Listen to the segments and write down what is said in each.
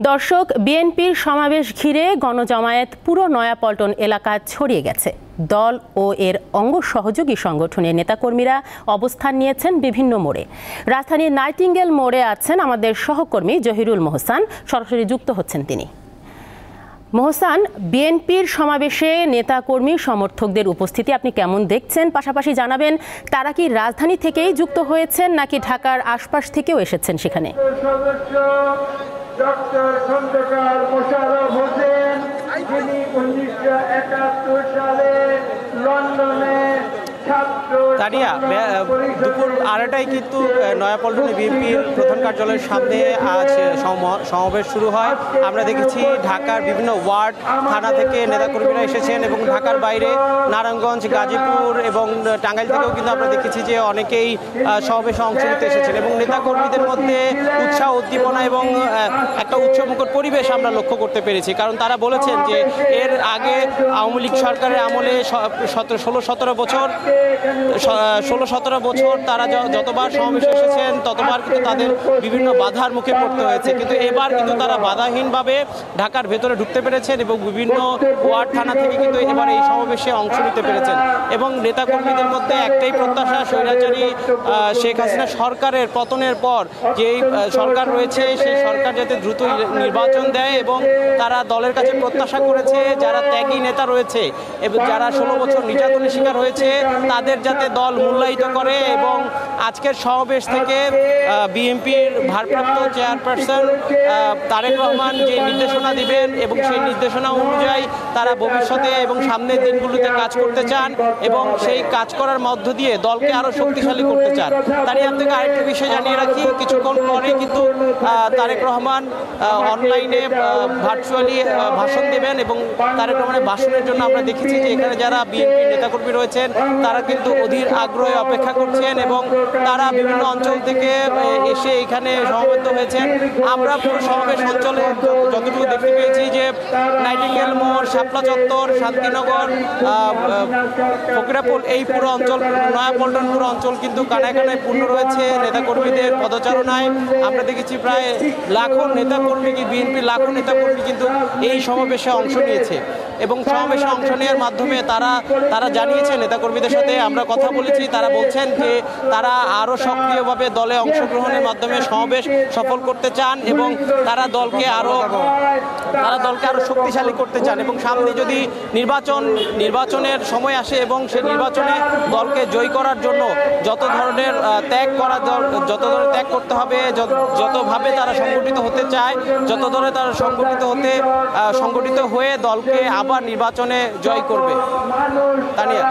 দর্শক, বিএনপির সমাবেশ ঘিরে গণজামায়াত পুরো নয়াপল্টন এলাকায় ছড়িয়ে গেছে। দল ও এর অঙ্গ সহযোগী সংগঠনের নেতাকর্মীরা অবস্থান নিয়েছেন বিভিন্ন মোড়ে। রাজধানীর নাইটিঙ্গেল মোড়ে আছেন আমাদের সহকর্মী জহিরুল মোহসান, সরাসরি যুক্ত হচ্ছেন তিনি। মোহসান, বিএনপির সমাবেশে নেতাকর্মী সমর্থকদের উপস্থিতি আপনি কেমন দেখছেন? পাশাপাশি জানাবেন, তারা কি রাজধানী থেকেই যুক্ত হয়েছেন নাকি ঢাকার আশপাশ থেকেও এসেছেন সেখানে? ডক্টর খন্দকার মোশাররফ হোসেন, যিনি 1971 সালে লন্ডনে তানিয়া, দুপুর 2:30টায় কিন্তু নয়াপল্টনে বিএনপির প্রধান কার্যালয়ের সামনে আজ সমাবেশ শুরু হয়। আমরা দেখেছি ঢাকার বিভিন্ন ওয়ার্ড থানা থেকে নেতাকর্মীরা এসেছেন এবং ঢাকার বাইরে নারায়ণগঞ্জ, গাজীপুর এবং টাঙ্গাইল থেকেও কিন্তু আমরা দেখেছি যে অনেকেই সমাবেশে অংশ নিতে এসেছেন এবং নেতাকর্মীদের মধ্যে উৎসাহ, উদ্দীপনা এবং একটা উৎসবমুখর পরিবেশ আমরা লক্ষ্য করতে পেরেছি। কারণ তারা বলেছেন যে এর আগে আওয়ামী লীগ সরকারের আমলে 16-17 বছর তারা যতবার সমাবেশে এসেছেন ততবার কিন্তু তাদের বিভিন্ন বাধার মুখে পড়তে হয়েছে, কিন্তু এবার কিন্তু তারা বাধাহীনভাবে ঢাকার ভেতরে ঢুকতে পেরেছেন এবং বিভিন্ন ওয়ার্ড থানা থেকে কিন্তু এবার এই সমাবেশে অংশ নিতে পেরেছেন। এবং নেতাকর্মীদের মধ্যে একটাই প্রত্যাশা, স্বৈরাচারী শেখ হাসিনা সরকারের পতনের পর যেই সরকার রয়েছে সেই সরকার যাতে দ্রুত নির্বাচন দেয় এবং তারা দলের কাছে প্রত্যাশা করেছে যারা ত্যাগী নেতা রয়েছে এবং যারা 16 বছর নির্যাতনের শিকার হয়েছে তাদের যাতে দল মূল্যায়িত করে। এবং আজকের সমাবেশ থেকে বিএনপির ভারপ্রাপ্ত চেয়ারপারসন তারেক রহমান যে নির্দেশনা দিবেন এবং সেই নির্দেশনা অনুযায়ী তারা ভবিষ্যতে এবং সামনের দিনগুলোতে কাজ করতে চান এবং সেই কাজ করার মধ্য দিয়ে দলকে আরও শক্তিশালী করতে চান। তারই আপনাকে আরেকটি বিষয় জানিয়ে রাখি, কিছুক্ষণ পরে কিন্তু তারেক রহমান অনলাইনে ভার্চুয়ালি ভাষণ দেবেন এবং তারেক রহমানের ভাষণের জন্য আমরা দেখেছি যে এখানে যারা বিএনপির নেতাকর্মী রয়েছেন তারা কিন্তু অধীর আগ্রহে অপেক্ষা করছেন এবং তারা বিভিন্ন অঞ্চল থেকে এসে এখানে সমবেত হয়েছেন। আমরা পুরো সমাবেশ অঞ্চলে যতটুকু দেখতে পেয়েছি যে নাইটিঙ্গেল মোড়, শাপলা চত্বর, শান্তিনগর, ফকিরাপুল, এই পুরো অঞ্চল, নয়াপল্টন পুরো অঞ্চল কিন্তু কানায় কানায় পূর্ণ রয়েছে নেতাকর্মীদের পদচারণায়। আমরা দেখেছি প্রায় লাখো নেতাকর্মী, বিএনপির লাখো নেতাকর্মী কিন্তু এই সমাবেশে অংশ নিয়েছে এবং সমাবেশে অংশ নেওয়ার মাধ্যমে তারা জানিয়েছে, নেতাকর্মীদের সাথে আমরা কথা বলেছি, তারা বলছেন যে তারা আরও সক্রিয়ভাবে দলে অংশগ্রহণের মাধ্যমে সমাবেশ সফল করতে চান এবং তারা দলকে আরও শক্তিশালী করতে চান এবং সামনে যদি নির্বাচনের সময় আসে এবং সেই নির্বাচনে দলকে জয় করার জন্য যত ধরনের ত্যাগ করতে হবে, যতভাবে তারা সংগঠিত হতে চায়, যত ধরনের তারা সংগঠিত হয়ে দলকে আবার নির্বাচনে জয় করবে। তানিয়া,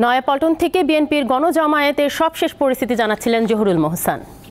নয়াপল্টন থেকে বিএনপির গণজামায়াতের সবশেষ পরিস্থিতি জানাচ্ছিলেন জহিরুল মোহসান।